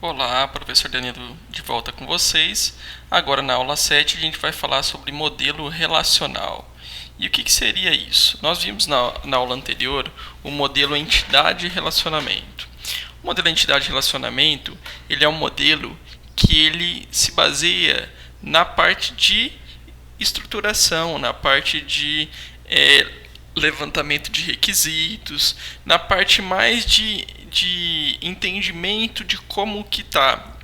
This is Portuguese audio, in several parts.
Olá, professor Danilo de volta com vocês. Agora na aula 7 a gente vai falar sobre modelo relacional. E o que seria isso? Nós vimos na aula anterior o modelo entidade-relacionamento. O modelo entidade-relacionamento ele é um modelo que ele se baseia na parte de estruturação, na parte de levantamento de requisitos, na parte mais de entendimento de como que está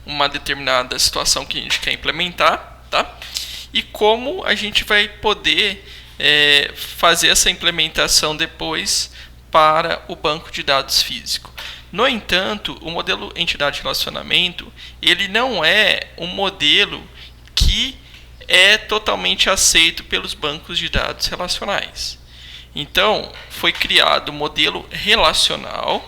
uma determinada situação que a gente quer implementar, tá? E como a gente vai poder fazer essa implementação depois para o banco de dados físico. No entanto, o modelo entidade-relacionamento ele não é um modelo que é totalmente aceito pelos bancos de dados relacionais. Então, foi criado o modelo relacional,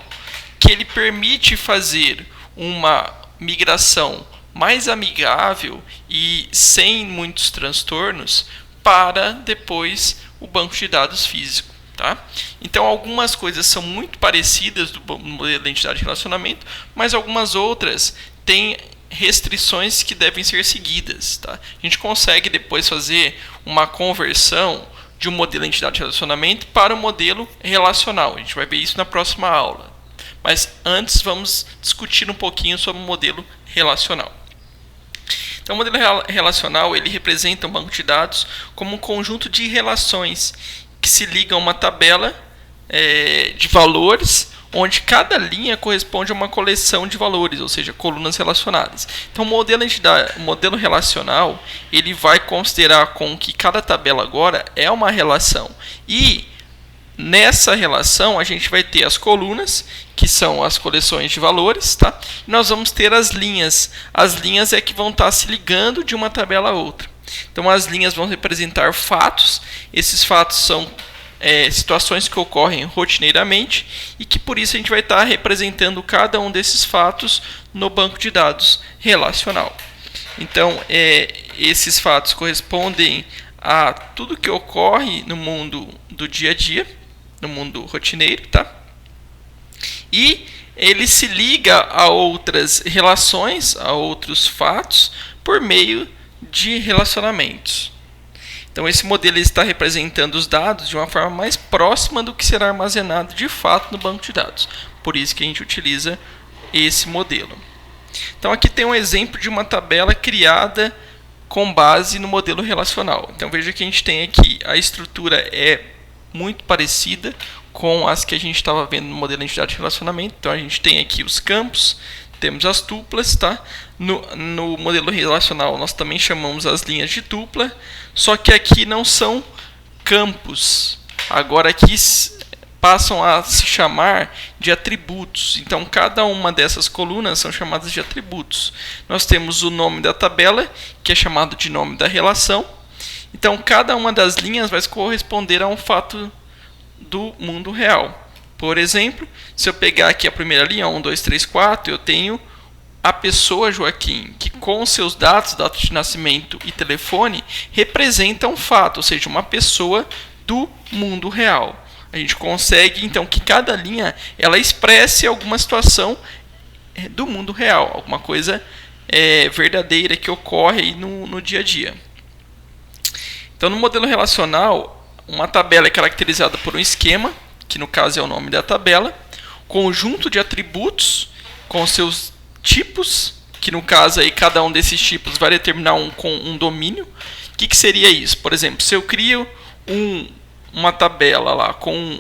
que ele permite fazer uma migração mais amigável e sem muitos transtornos para depois o banco de dados físico. Tá? Então, algumas coisas são muito parecidas do modelo de entidade de relacionamento, mas algumas outras têm restrições que devem ser seguidas. Tá? A gente consegue depois fazer uma conversão de um modelo de entidade de relacionamento para o modelo relacional. A gente vai ver isso na próxima aula. Mas antes vamos discutir um pouquinho sobre o modelo relacional. Então, o modelo relacional ele representa um banco de dados como um conjunto de relações que se ligam a uma tabela de valores, onde cada linha corresponde a uma coleção de valores, ou seja, colunas relacionadas. Então, o modelo relacional ele vai considerar com que cada tabela agora é uma relação. E nessa relação a gente vai ter as colunas, que são as coleções de valores, tá? E nós vamos ter as linhas. As linhas é que vão estar se ligando de uma tabela a outra. Então, as linhas vão representar fatos. Esses fatos são situações que ocorrem rotineiramente e que por isso a gente vai estar representando cada um desses fatos no banco de dados relacional. Então, esses fatos correspondem a tudo que ocorre no mundo do dia a dia, no mundo rotineiro, tá? E ele se liga a outras relações, a outros fatos, por meio de relacionamentos. Então, esse modelo está representando os dados de uma forma mais próxima do que será armazenado de fato no banco de dados. Por isso que a gente utiliza esse modelo. Então, aqui tem um exemplo de uma tabela criada com base no modelo relacional. Então, veja que a gente tem aqui, a estrutura é muito parecida com as que a gente estava vendo no modelo de entidade de relacionamento. Então, a gente tem aqui os campos, temos as tuplas, tá? No modelo relacional nós também chamamos as linhas de tupla, só que aqui não são campos. Agora aqui passam a se chamar de atributos. Então, cada uma dessas colunas são chamadas de atributos. Nós temos o nome da tabela, que é chamado de nome da relação. Então, cada uma das linhas vai corresponder a um fato do mundo real. Por exemplo, se eu pegar aqui a primeira linha, 1, 2, 3, 4, eu tenho a pessoa Joaquim, que com seus dados, data de nascimento e telefone, representa um fato, ou seja, uma pessoa do mundo real. A gente consegue, então, que cada linha ela expresse alguma situação do mundo real, alguma coisa verdadeira que ocorre aí no dia a dia. Então, no modelo relacional, uma tabela é caracterizada por um esquema, que no caso é o nome da tabela, conjunto de atributos com seus tipos, que no caso aí cada um desses tipos vai determinar um domínio. O que seria isso? Por exemplo, se eu crio uma tabela lá com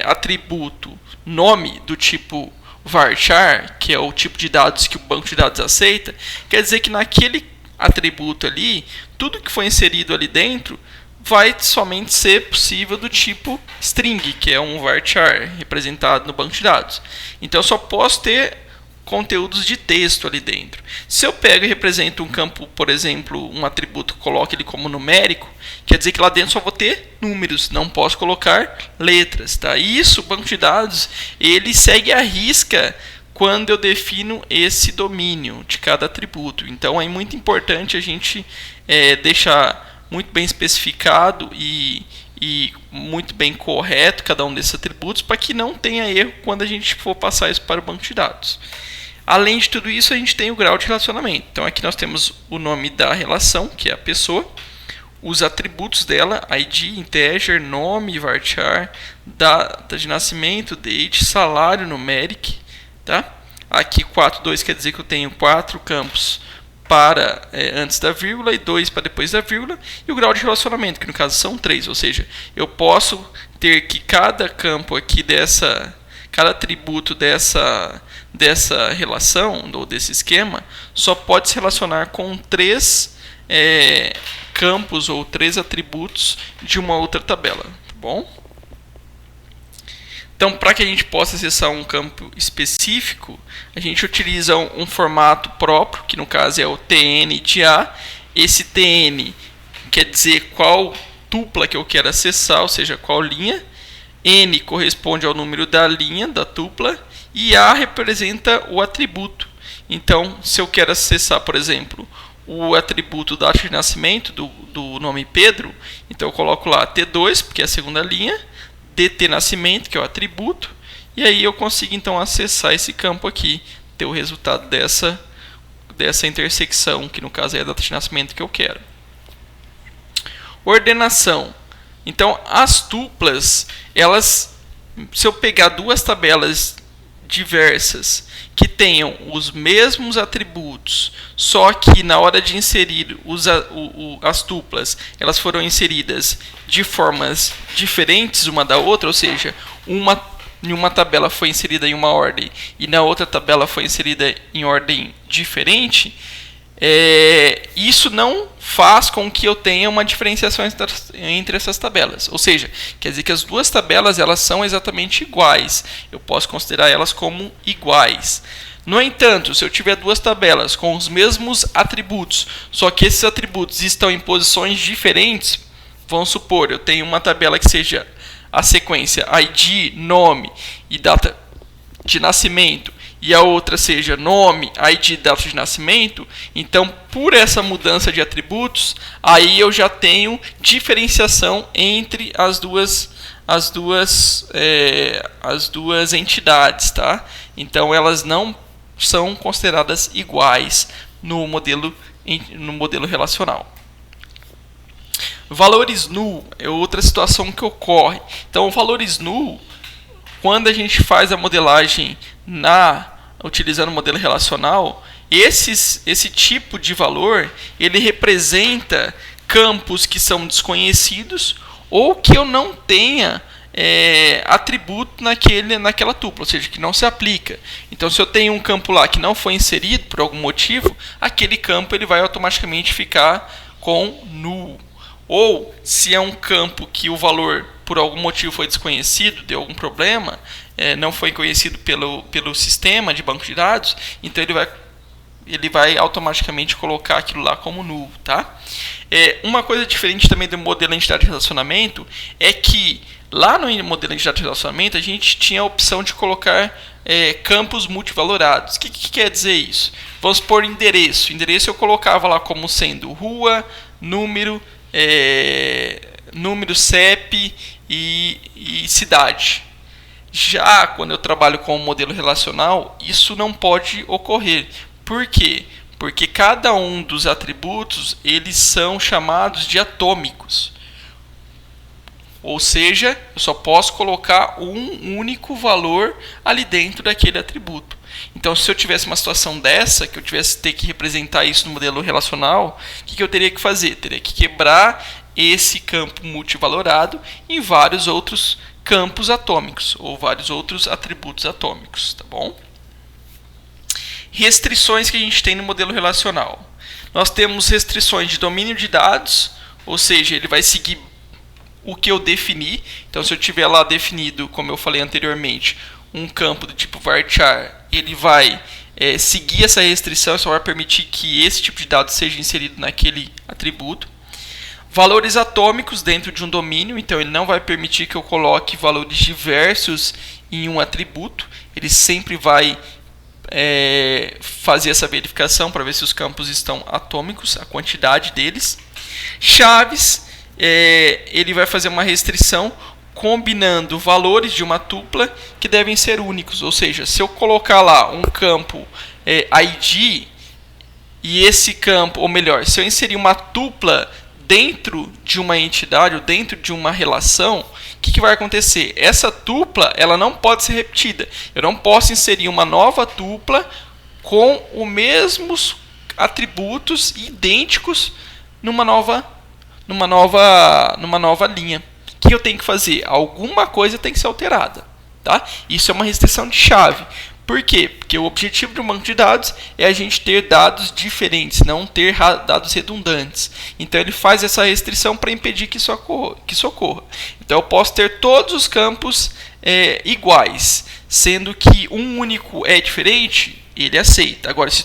atributo nome do tipo varchar, que é o tipo de dados que o banco de dados aceita, quer dizer que naquele atributo ali, tudo que foi inserido ali dentro vai somente ser possível do tipo string, que é um varchar representado no banco de dados. Então, eu só posso ter conteúdos de texto ali dentro. Se eu pego e represento um campo, por exemplo, um atributo, coloco ele como numérico, quer dizer que lá dentro só vou ter números, não posso colocar letras. Tá? E isso, o banco de dados, ele segue à risca quando eu defino esse domínio de cada atributo. Então, é muito importante a gente deixar muito bem especificado e e muito bem correto cada um desses atributos para que não tenha erro quando a gente for passar isso para o banco de dados. Além de tudo isso, a gente tem o grau de relacionamento. Então aqui nós temos o nome da relação, que é a pessoa, os atributos dela, ID, integer, nome, varchar, data de nascimento, date, salário, numeric, tá? Aqui 4.2 quer dizer que eu tenho 4 campos para antes da vírgula e 2 para depois da vírgula, e o grau de relacionamento, que no caso são 3, ou seja, eu posso ter que cada campo aqui cada atributo dessa relação, ou desse esquema, só pode se relacionar com 3 campos ou 3 atributos de uma outra tabela, tá bom? Então, para que a gente possa acessar um campo específico, a gente utiliza um formato próprio, que no caso é o TN de A. Esse TN quer dizer qual tupla que eu quero acessar, ou seja, qual linha. N corresponde ao número da linha, da tupla, e A representa o atributo. Então, se eu quero acessar, por exemplo, o atributo data de nascimento do nome Pedro, então eu coloco lá T2, porque é a segunda linha, DT nascimento, que é o atributo, e aí eu consigo então acessar esse campo aqui, ter o resultado dessa intersecção, que no caso é a data de nascimento que eu quero. Ordenação. Então, as tuplas, se eu pegar duas tabelas diversas que tenham os mesmos atributos, só que na hora de inserir as tuplas, elas foram inseridas de formas diferentes uma da outra, ou seja, em uma tabela foi inserida em uma ordem e na outra tabela foi inserida em ordem diferente, isso não faz com que eu tenha uma diferenciação entre essas tabelas. Ou seja, quer dizer que as duas tabelas elas são exatamente iguais. Eu posso considerar elas como iguais. No entanto, se eu tiver duas tabelas com os mesmos atributos, só que esses atributos estão em posições diferentes, vamos supor, eu tenho uma tabela que seja a sequência ID, nome e data de nascimento, e a outra seja nome, ID, data de nascimento, então por essa mudança de atributos, aí eu já tenho diferenciação entre as duas entidades, tá? Então elas não são consideradas iguais no modelo relacional. Valores null é outra situação que ocorre. Então, valores null, quando a gente faz a modelagem utilizando o modelo relacional, esse tipo de valor ele representa campos que são desconhecidos ou que eu não tenha atributo naquela tupla, ou seja, que não se aplica. Então, se eu tenho um campo lá que não foi inserido por algum motivo, aquele campo ele vai automaticamente ficar com null. Ou, se é um campo que o valor, por algum motivo, foi desconhecido, deu algum problema, não foi conhecido pelo sistema de banco de dados, então ele vai automaticamente colocar aquilo lá como null. Tá? Uma coisa diferente também do modelo de entidade de relacionamento é que, lá no modelo de entidade de relacionamento, a gente tinha a opção de colocar campos multivalorados. O que quer dizer isso? Vamos supor endereço. Endereço eu colocava lá como sendo rua, número, CEP e cidade. Já quando eu trabalho com o modelo relacional, isso não pode ocorrer. Por quê? Porque cada um dos atributos eles são chamados de atômicos. Ou seja, eu só posso colocar um único valor ali dentro daquele atributo. Então, se eu tivesse uma situação dessa, que eu tivesse que ter que representar isso no modelo relacional, o que eu teria que fazer? Teria que quebrar esse campo multivalorado em vários outros campos atômicos, ou vários outros atributos atômicos. Tá bom? Restrições que a gente tem no modelo relacional. Nós temos restrições de domínio de dados, ou seja, ele vai seguir o que eu defini. Então, se eu tiver lá definido, como eu falei anteriormente, um campo do tipo varchar, ele vai seguir essa restrição, só vai permitir que esse tipo de dado seja inserido naquele atributo. Valores atômicos dentro de um domínio, então ele não vai permitir que eu coloque valores diversos em um atributo, ele sempre vai fazer essa verificação para ver se os campos estão atômicos, a quantidade deles. Chaves, ele vai fazer uma restrição combinando valores de uma tupla que devem ser únicos. Ou seja, se eu colocar lá um campo ID e esse campo, ou melhor, se eu inserir uma tupla dentro de uma entidade ou dentro de uma relação, o que vai acontecer? Essa tupla ela não pode ser repetida. Eu não posso inserir uma nova tupla com os mesmos atributos idênticos numa nova linha. O que eu tenho que fazer? Alguma coisa tem que ser alterada. Tá? Isso é uma restrição de chave. Por quê? Porque o objetivo de um banco de dados é a gente ter dados diferentes, não ter dados redundantes. Então ele faz essa restrição para impedir que isso ocorra. Então eu posso ter todos os campos iguais, sendo que um único é diferente, ele aceita. Agora, se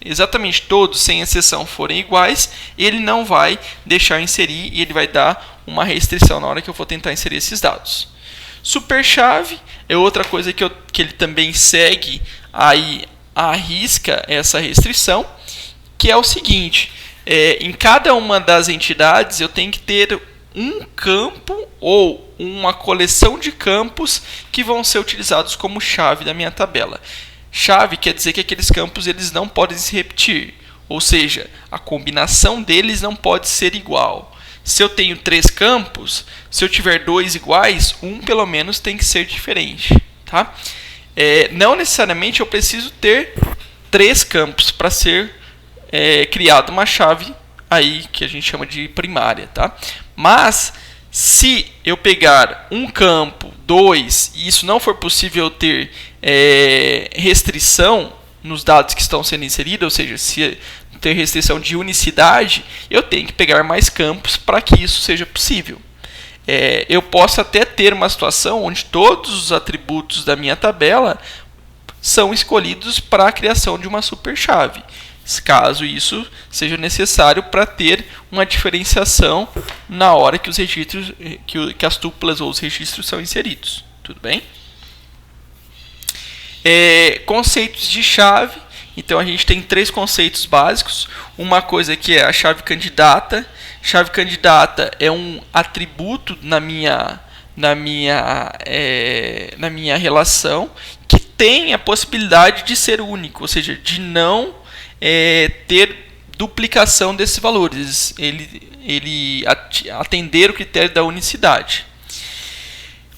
exatamente todos, sem exceção, forem iguais, ele não vai deixar inserir e ele vai dar uma restrição na hora que eu for tentar inserir esses dados. Superchave é outra coisa que ele também segue aí à risca essa restrição, que é o seguinte: em cada uma das entidades eu tenho que ter um campo ou uma coleção de campos que vão ser utilizados como chave da minha tabela. Chave quer dizer que aqueles campos eles não podem se repetir, ou seja, a combinação deles não pode ser igual. Se eu tenho 3 campos, se eu tiver 2 iguais, um pelo menos tem que ser diferente. Tá? Não necessariamente eu preciso ter 3 campos para ser criada uma chave aí que a gente chama de primária. Tá? Mas se eu pegar um campo, 2, e isso não for possível eu ter restrição nos dados que estão sendo inseridos, ou seja, se ter restrição de unicidade, eu tenho que pegar mais campos para que isso seja possível. Eu posso até ter uma situação onde todos os atributos da minha tabela são escolhidos para a criação de uma superchave, caso isso seja necessário para ter uma diferenciação na hora que os registros, que as tuplas ou os registros são inseridos. Tudo bem? Conceitos de chave. Então a gente tem 3 conceitos básicos. Uma coisa que é a chave candidata. Chave candidata é um atributo na minha relação que tem a possibilidade de ser único, ou seja, de não ter duplicação desses valores. Ele atender o critério da unicidade.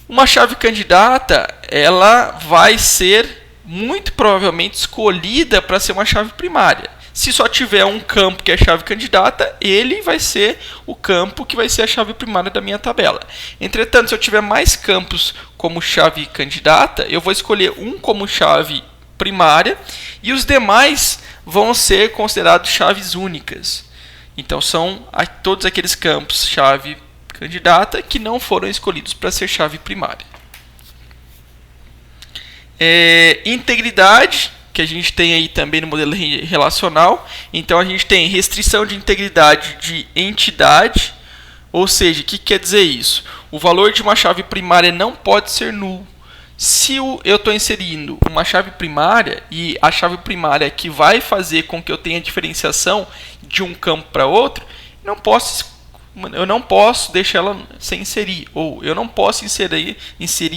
Uma chave candidata ela vai ser muito provavelmente escolhida para ser uma chave primária. Se só tiver um campo que é chave candidata, ele vai ser o campo que vai ser a chave primária da minha tabela. Entretanto, se eu tiver mais campos como chave candidata, eu vou escolher um como chave primária e os demais vão ser considerados chaves únicas. Então, são todos aqueles campos chave candidata que não foram escolhidos para ser chave primária. Integridade, que a gente tem aí também no modelo relacional. Então a gente tem restrição de integridade de entidade, ou seja, o que quer dizer isso? O valor de uma chave primária não pode ser nulo. Se eu estou inserindo uma chave primária e a chave primária que vai fazer com que eu tenha diferenciação de um campo para outro, eu não posso deixar ela sem inserir, ou eu não posso inserir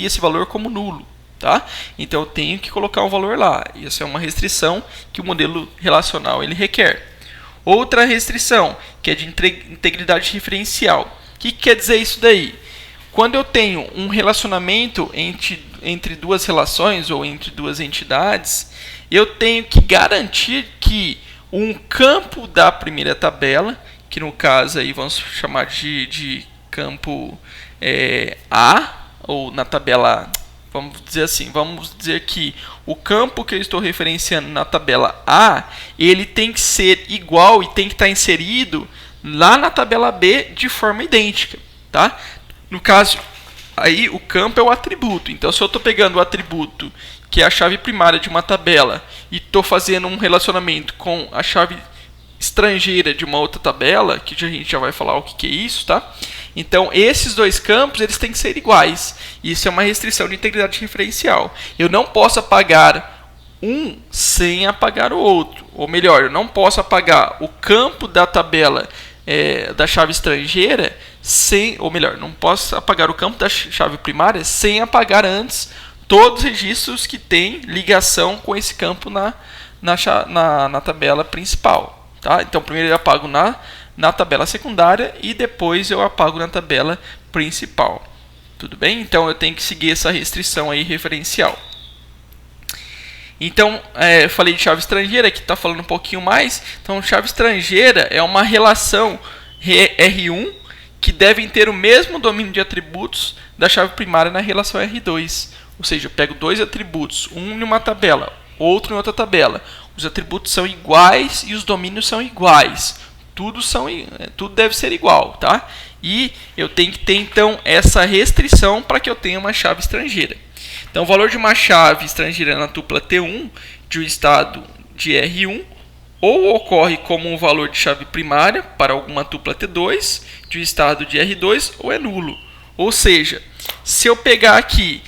esse valor como nulo. Tá? Então eu tenho que colocar um valor lá. Isso é uma restrição que o modelo relacional ele requer. Outra restrição, que é de integridade referencial. O que quer dizer isso daí? Quando eu tenho um relacionamento entre duas relações ou entre duas entidades, eu tenho que garantir que um campo da primeira tabela, que no caso aí vamos chamar de campo A, ou na tabela vamos dizer que o campo que eu estou referenciando na tabela A, ele tem que ser igual e tem que estar inserido lá na tabela B de forma idêntica. Tá? No caso, aí o campo é o atributo. Então, se eu estou pegando o atributo, que é a chave primária de uma tabela, e estou fazendo um relacionamento com a chave estrangeira de uma outra tabela, que a gente já vai falar o que é isso, tá? Então, esses dois campos eles têm que ser iguais. Isso é uma restrição de integridade referencial. Eu não posso apagar um sem apagar o outro. Ou melhor, eu não posso apagar o campo da tabela da chave estrangeira sem, ou melhor, não posso apagar o campo da chave primária sem apagar antes todos os registros que têm ligação com esse campo na tabela principal. Tá? Então, primeiro eu apago na tabela secundária e depois eu apago na tabela principal. Tudo bem? Então, eu tenho que seguir essa restrição aí referencial. Então, eu falei de chave estrangeira, aqui está falando um pouquinho mais. Então, chave estrangeira é uma relação R1 que devem ter o mesmo domínio de atributos da chave primária na relação R2. Ou seja, eu pego dois atributos, um em uma tabela, outro em outra tabela. Os atributos são iguais e os domínios são iguais. Tudo deve ser igual, tá? E eu tenho que ter, então, essa restrição para que eu tenha uma chave estrangeira. Então, o valor de uma chave estrangeira na tupla T1 de um estado de R1 ou ocorre como um valor de chave primária para alguma tupla T2 de um estado de R2 ou é nulo. Ou seja, se eu pegar aqui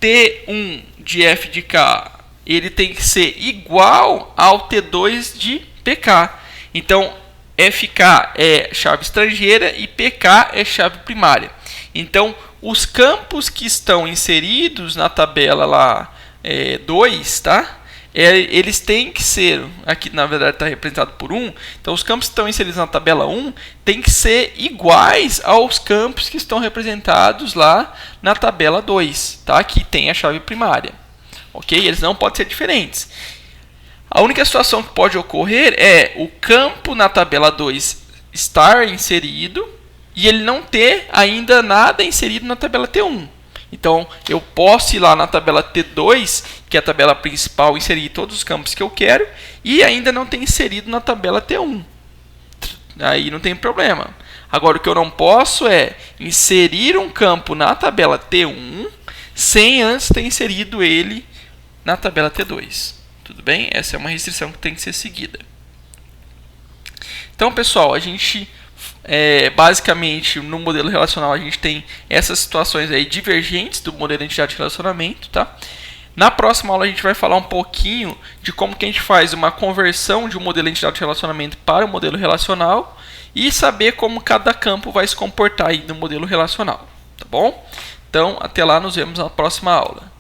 T1 de f de k, ele tem que ser igual ao T2 de pk. Então, fk é chave estrangeira e pk é chave primária. Então, os campos que estão inseridos na tabela lá 2, tá? Eles têm que ser, aqui na verdade está representado por 1, então os campos que estão inseridos na tabela 1 têm que ser iguais aos campos que estão representados lá na tabela 2, tá? Que tem a chave primária, ok? Eles não podem ser diferentes. A única situação que pode ocorrer é o campo na tabela 2 estar inserido e ele não ter ainda nada inserido na tabela T1. Então, eu posso ir lá na tabela T2, que é a tabela principal, inserir todos os campos que eu quero, e ainda não ter inserido na tabela T1. Aí não tem problema. Agora, o que eu não posso é inserir um campo na tabela T1 sem antes ter inserido ele na tabela T2. Tudo bem? Essa é uma restrição que tem que ser seguida. Então, pessoal, a gente... basicamente, no modelo relacional, a gente tem essas situações aí divergentes do modelo de entidade de relacionamento, tá? Na próxima aula, a gente vai falar um pouquinho de como que a gente faz uma conversão de um modelo de entidade de relacionamento para o modelo relacional e saber como cada campo vai se comportar aí no modelo relacional, tá bom? Então, até lá, nos vemos na próxima aula.